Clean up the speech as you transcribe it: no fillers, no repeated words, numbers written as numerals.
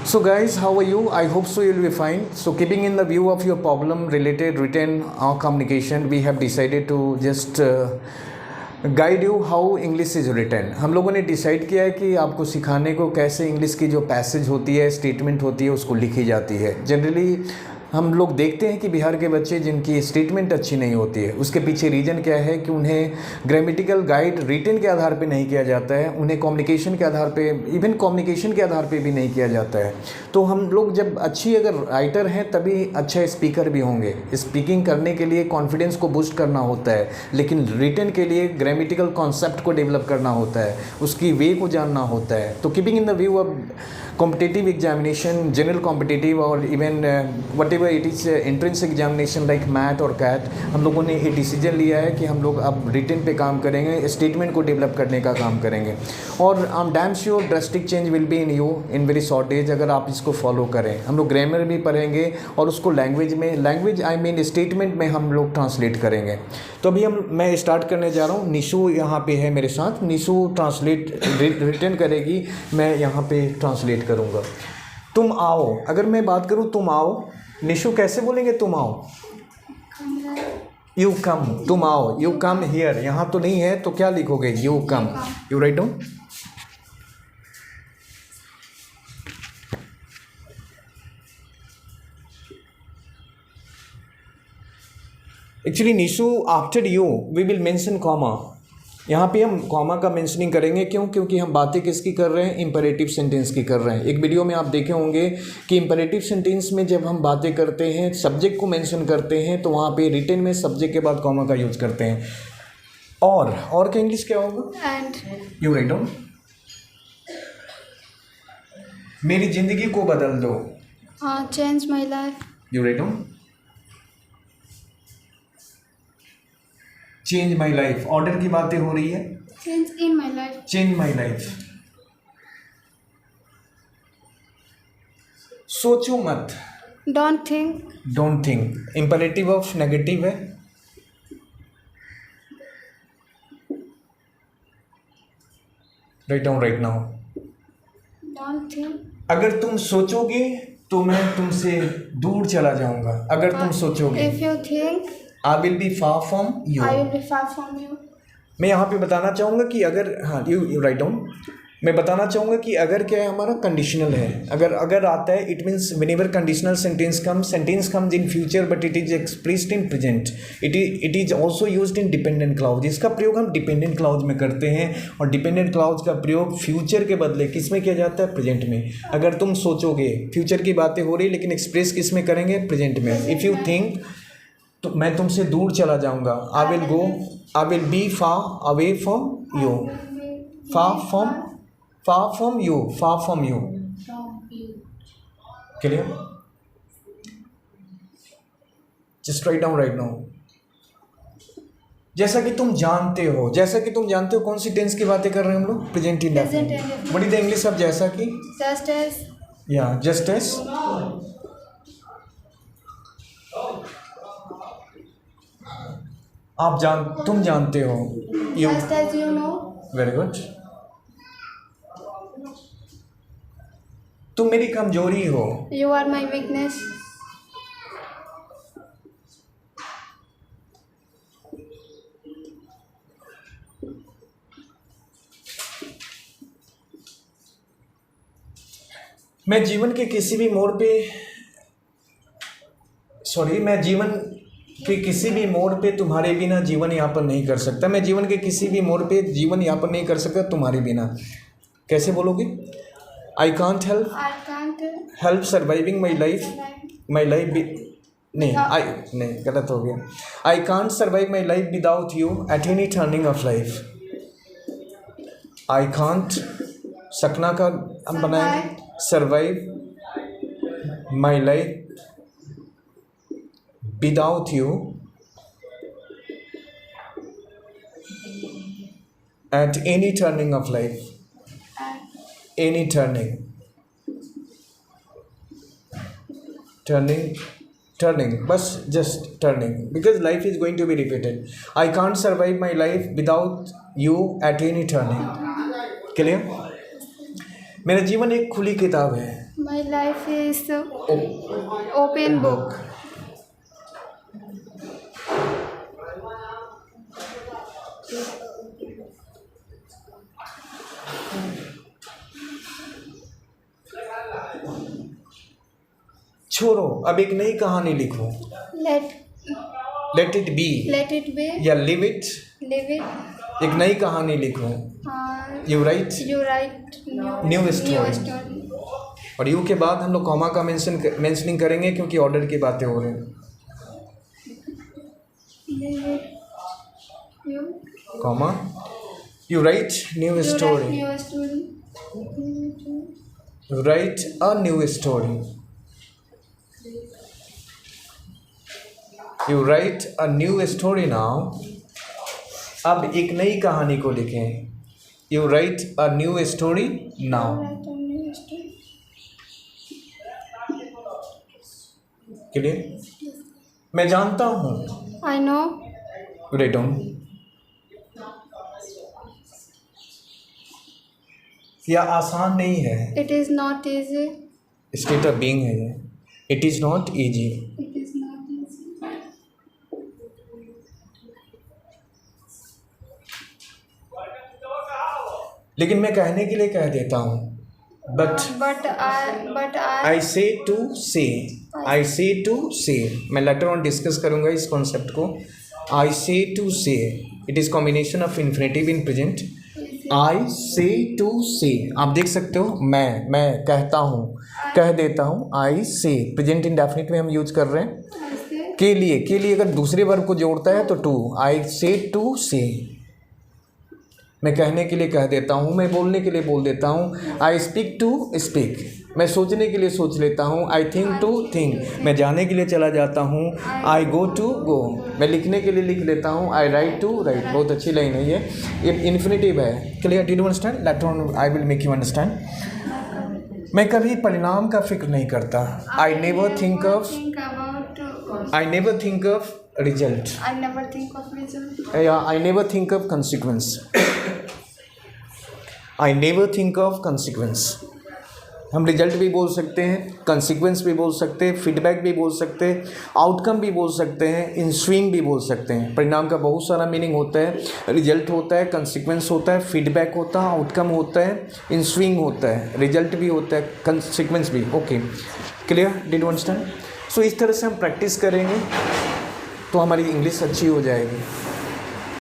So guys, how are you? I hope so you'll be fine. So keeping in the view of your problem related written or communication, we have decided to just guide you how English is written. हम लोगों ने decide किया है कि आपको सिखाने को कैसे इंग्लिश की जो पैसेज होती है, स्टेटमेंट होती है, उसको लिखी जाती है. जनरली हम लोग देखते हैं कि बिहार के बच्चे जिनकी स्टेटमेंट अच्छी नहीं होती है, उसके पीछे रीज़न क्या है कि उन्हें ग्रामेटिकल गाइड रिटन के आधार पे नहीं किया जाता है, उन्हें कम्युनिकेशन के आधार पे, इवन कम्युनिकेशन के आधार पे भी नहीं किया जाता है. तो हम लोग जब अच्छी अगर राइटर हैं तभी अच्छा स्पीकर भी होंगे. स्पीकिंग करने के लिए कॉन्फिडेंस को बूस्ट करना होता है, लेकिन रिटन के लिए ग्रामेटिकल कॉन्सेप्ट को डेवलप करना होता है, उसकी वे को जानना होता है. तो keeping in the view of competitive examination, general competitive और even whatever it is entrance examination like MAT और कैट, हम लोगों ने ये डिसीजन लिया है कि हम लोग अब रिटन पे काम करेंगे, स्टेटमेंट को डेवलप करने का काम करेंगे. और I am damn sure drastic change will be in you in very short days अगर आप इसको फॉलो करें. हम लोग ग्रामर भी पढ़ेंगे और उसको लैंग्वेज आई मीन स्टेटमेंट में हम लोग ट्रांसलेट करेंगे. तो अभी मैं स्टार्ट करने जा रहा हूँ. निशु यहाँ पे है मेरे साथ. निशु ट्रांसलेट रिटर्न करेगी, मैं यहाँ पे ट्रांसलेट करूँगा. तुम आओ, अगर मैं बात करूँ तुम आओ, निशु कैसे बोलेंगे तुम आओ? You come. तुम आओ, यू कम हियर. यहाँ तो नहीं है तो क्या लिखोगे? You come. You write down. Actually Nishu after you we will mention comma. यहाँ पे हम कॉमा का मेंशनिंग करेंगे. क्यों? क्योंकि हम बातें किसकी कर रहे हैं? इंपरेटिव सेंटेंस की कर रहे हैं. एक वीडियो में आप देखे होंगे कि इंपरेटिव सेंटेंस में जब हम बातें करते हैं, सब्जेक्ट को मेंशन करते हैं, तो वहाँ पे रिटन में सब्जेक्ट के बाद कॉमा का यूज करते हैं. और का इंग्लिश क्या होगा? एंड. You write down. मेरी जिंदगी को बदल दो. Change my life. You write down. Change my life. Order की बातें हो रही है. Change in my life. Change my life. सोचो मत. Don't think. Don't think. Imperative of negative है. Write down right now. Don't think. अगर तुम सोचोगे तो मैं तुमसे दूर चला जाऊंगा. अगर तुम सोचोगे. If you think, I will be far from you. I will be far from you. मैं यहाँ पे बताना चाहूँगा कि अगर, हाँ यू राइट डाउन. मैं बताना चाहूँगा कि अगर क्या है, हमारा कंडीशनल है. अगर आता है, it means whenever conditional sentence comes in future but it is expressed in present, it is also used in dependent clause. इसका प्रयोग हम डिपेंडेंट क्लाउज में करते हैं, और डिपेंडेंट क्लाउज का प्रयोग फ्यूचर के बदले किस में किया जाता है? प्रेजेंट में. अगर तुम सोचोगे, फ्यूचर की बातें हो रही, लेकिन एक्सप्रेस किस में करेंगे? प्रेजेंट में. इफ़ यू थिंक, तो मैं तुमसे दूर चला जाऊँगा. I will go, I will be far away from you. Far from you. Far from you. Clear? Just right down right now. जैसा कि तुम जानते हो. जैसा कि तुम जानते हो, कौन सी टेंस की बातें कर रहे हैं हम लोग? Present indefinite. What is the English of जैसा कि? Just as. या जस्ट एज. तुम जानते हो. You. Just as you know. Very good. तुम मेरी कमजोरी हो. You are my weakness. मैं जीवन के किसी भी मोड़ पे तुम्हारे बिना जीवन यापन नहीं कर सकता. मैं जीवन के किसी भी मोड़ पे जीवन यापन नहीं कर सकता तुम्हारे बिना. कैसे बोलोगे? I can't help surviving my life नहीं, गलत हो गया. I can't survive my life without you at any turning of life. I can't, सकना का हम बनाएंगे. Survive my life without you at any turning of life. Any turning, बस just turning, because life is going to be repeated. I can't survive my life without you at any turning. Clear? मेरा जीवन एक खुली किताब है. My life is open book. छोड़ो, अब एक नई कहानी लिखो। Let it be Let it be. या लिव इट। Live it. एक नई कहानी लिखो। You right You write New story. story. और यू के बाद हम लोग कॉमा का मेंशनिंग करेंगे क्योंकि ऑर्डर की बातें हो रही हैं। Live it. You. Comma you right new You story. write new story. You write a new story. You write a new story now. अब एक नई कहानी को लिखें। You write a new story now. Write a new story. Clear? मैं जानता हूँ। I know. Write down. यह आसान नहीं है। It is not easy. State of being है ये। It is not easy. It is not easy. लेकिन मैं कहने के लिए कह देता हूँ। But But I. I say to से। आई से टू से। मैं लेटर ऑन डिस्कस करूँगा इस कॉन्सेप्ट को। आई say to say it is combination of infinitive in present. I say to से आप देख सकते हो। मैं कहता हूँ, कह देता हूँ। आई से प्रेजेंट इंडेफिनिट में हम यूज कर रहे हैं। के लिए अगर दूसरे वर्ब को जोड़ता है तो टू। आई से टू से। मैं कहने के लिए कह देता हूँ। मैं बोलने के लिए बोल देता हूँ। I speak to speak. मैं सोचने के लिए सोच लेता हूँ। I think to think. मैं जाने के लिए चला जाता हूँ। I go to go. मैं लिखने के लिए लिख लेता हूँ। I write to write. बहुत अच्छी लाइन है ये इन्फिनेटिव है। Clear? Do you understand? Later on I will make you understand. मैं कभी परिणाम का फिक्र नहीं करता। I never think of result. I never think of result. I never think of consequence. I never think of consequence. हम result भी बोल सकते हैं, कंसिक्वेंस भी बोल सकते हैं, फीडबैक भी बोल सकते हैं, आउटकम भी बोल सकते हैं, इंस्विंग भी बोल सकते हैं। परिणाम का बहुत सारा मीनिंग होता है। रिजल्ट होता है, कंसिक्वेंस होता है, फीडबैक होता है, आउटकम होता है, इंस्विंग होता है, रिजल्ट भी होता है, कंसिक्वेंस भी। Okay, clear? Did you understand? So इस तरह से हम प्रैक्टिस करेंगे तो हमारी इंग्लिश अच्छी हो जाएगी।